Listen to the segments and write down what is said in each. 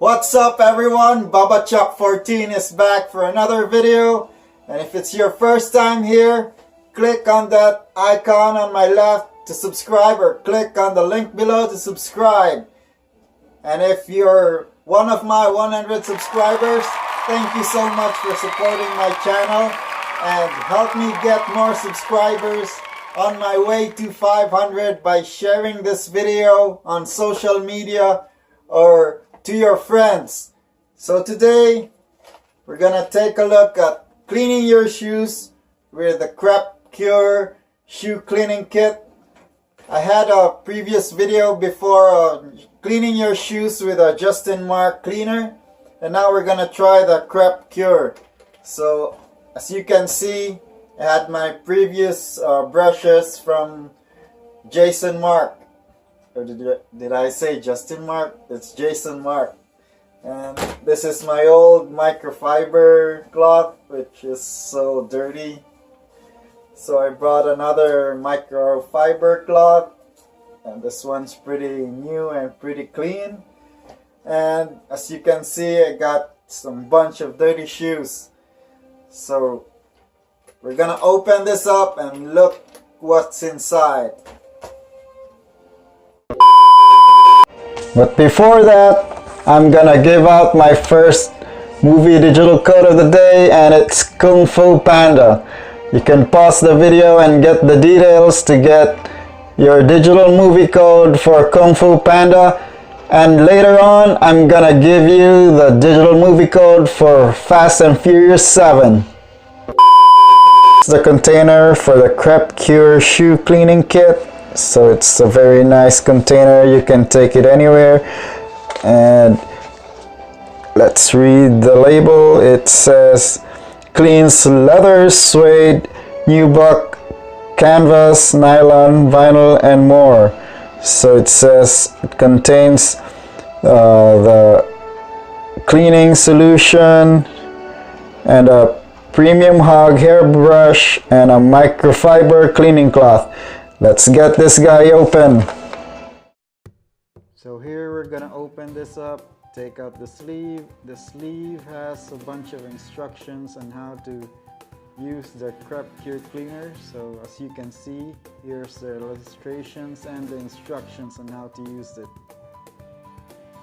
What's up everyone, Baba Chuck 14 is back for another video, and if it's your first time here, click on that icon on my left to subscribe or click on the link below to subscribe. And if you're one of my 100 subscribers, thank you so much for supporting my channel and help me get more subscribers on my way to 500 by sharing this video on social media or to your friends. So today we're gonna take a look at cleaning your shoes with the CREP Shoe Cleaning Kit. I had a previous video before cleaning your shoes with a Justin Mark cleaner, and now we're gonna try the CREP Cure. So as you can see, I had my previous brushes from Jason Mark. Or did I say Justin Mark? It's Jason Mark. And this is my old microfiber cloth, which is so dirty. So I brought another microfiber cloth, and this one's pretty new and pretty clean. And as you can see, I got some bunch of dirty shoes. So we're gonna open this up and look what's inside. But before that, I'm gonna give out my first movie digital code of the day, and it's Kung Fu Panda. You can pause the video and get the details to get your digital movie code for Kung Fu Panda, and later on I'm gonna give you the digital movie code for Fast and Furious 7. It's the container for the CREP Shoe Cleaning Kit. So it's a very nice container, you can take it anywhere. And let's read the label. It says cleans leather, suede, nubuck, canvas, nylon, vinyl, and more. So it says it contains the cleaning solution and a premium hog hairbrush and a microfiber cleaning cloth. Let's get this guy open. So here we're gonna open this up, take out the sleeve. The sleeve has a bunch of instructions on how to use the CREP Cure cleaner. So as you can see, here's the illustrations and the instructions on how to use it.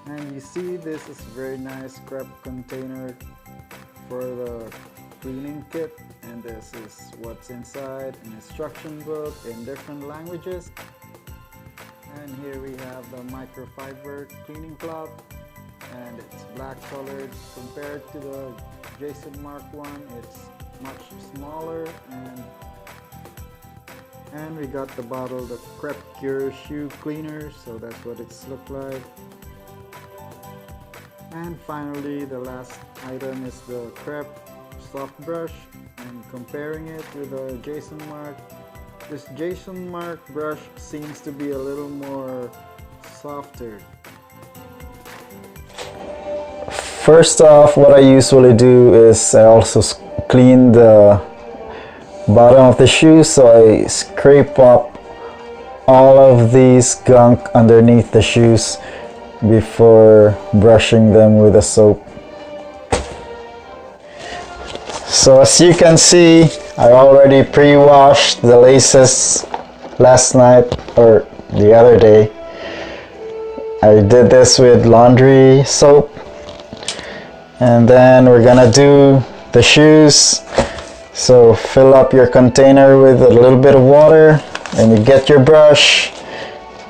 And you see this is very nice CREP container for the cleaning kit, and this is what's inside, an instruction book in different languages. And here we have the microfiber cleaning cloth, and it's black colored. Compared to the Jason Mark one, it's much smaller. And we got the bottle, the CREP Cure Shoe Cleaner, so that's what it's look like. And finally, the last item is the CREP soft brush, and comparing it with the Jason Mark, this Jason Mark brush seems to be a little more softer. First off, what I usually do is I also clean the bottom of the shoe, so I scrape up all of these gunk underneath the shoes before brushing them with a soap. So as you can see, I already pre-washed the laces last night or the other day. I did this with laundry soap. And then we're gonna do the shoes. So fill up your container with a little bit of water and you get your brush.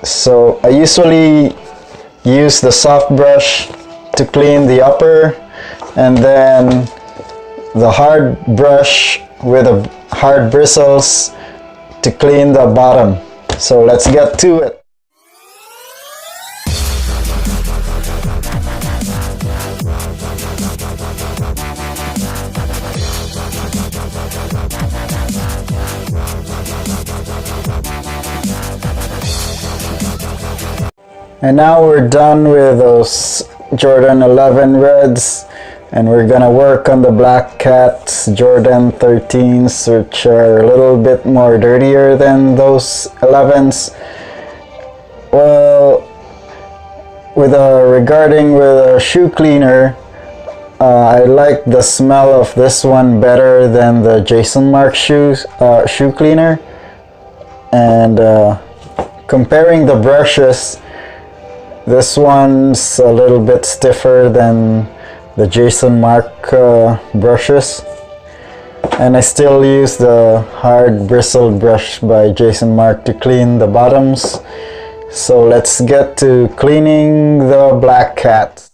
So I usually use the soft brush to clean the upper, and then the hard brush with the hard bristles to clean the bottom. So let's get to it. And now we're done with those Jordan 11 reds, and we're gonna work on the Black Cats Jordan 13s, which are a little bit more dirtier than those 11s. Well, regarding with a shoe cleaner, I like the smell of this one better than the Jason Mark shoe cleaner. And comparing the brushes, this one's a little bit stiffer than the Jason Mark brushes. And I still use the hard bristled brush by Jason Mark to clean the bottoms. So let's get to cleaning the black cat.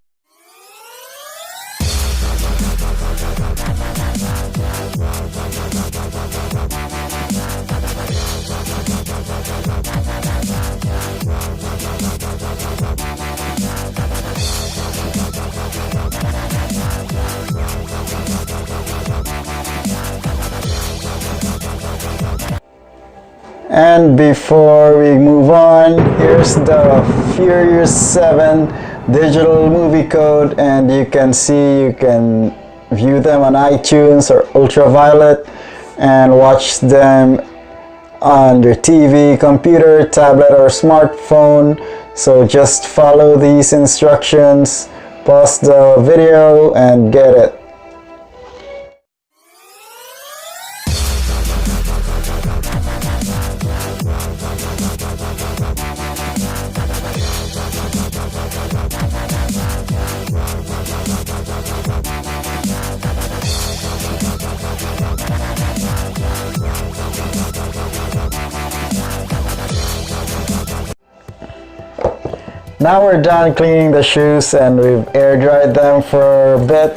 And before we move on, here's the Furious 7 digital movie code, and you can view them on iTunes or Ultraviolet and watch them on your TV, computer, tablet, or smartphone. So just follow these instructions, pause the video, and get it. Now we're done cleaning the shoes and we've air dried them for a bit.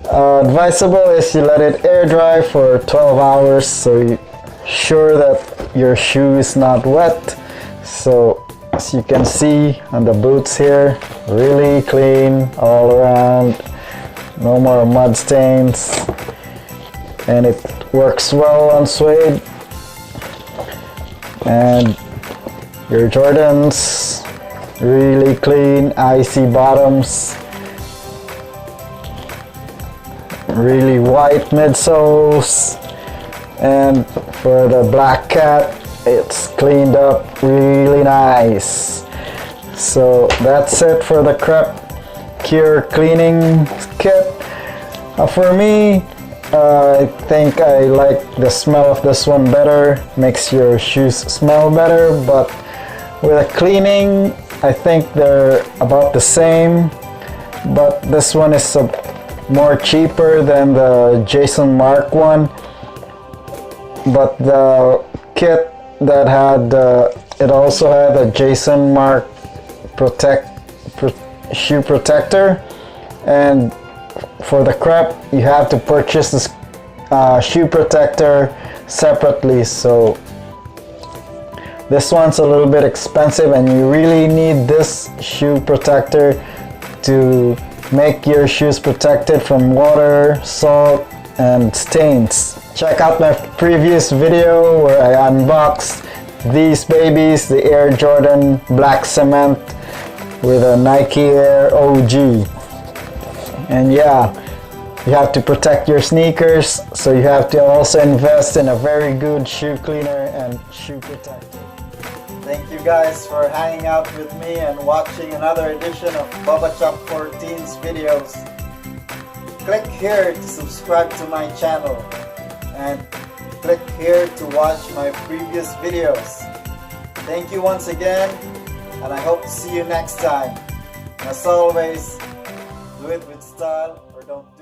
Advisable is you let it air dry for 12 hours so you're sure that your shoe is not wet. So as you can see on the boots here, really clean all around, no more mud stains, and it works well on suede. And your Jordans, really clean, icy bottoms, really white midsoles, and for the black cat, it's cleaned up really nice. So that's it for the CREP Cure Cleaning Kit. For me, I think I like the smell of this one better, makes your shoes smell better, but with a cleaning, I think they're about the same, but this one is more cheaper than the Jason Mark one. But the kit that had, it also had a Jason Mark shoe protector, and for the CREP you have to purchase this shoe protector separately. So this one's a little bit expensive and you really need this shoe protector to make your shoes protected from water, salt, and stains. Check out my previous video where I unboxed these babies, the Air Jordan Black Cement with a Nike Air OG. And yeah, you have to protect your sneakers, so you have to also invest in a very good shoe cleaner and shoe protector. Thank you guys for hanging out with me and watching another edition of Bubba Chop 14's videos. Click here to subscribe to my channel and click here to watch my previous videos. Thank you once again, and I hope to see you next time. As always, do it with style or don't.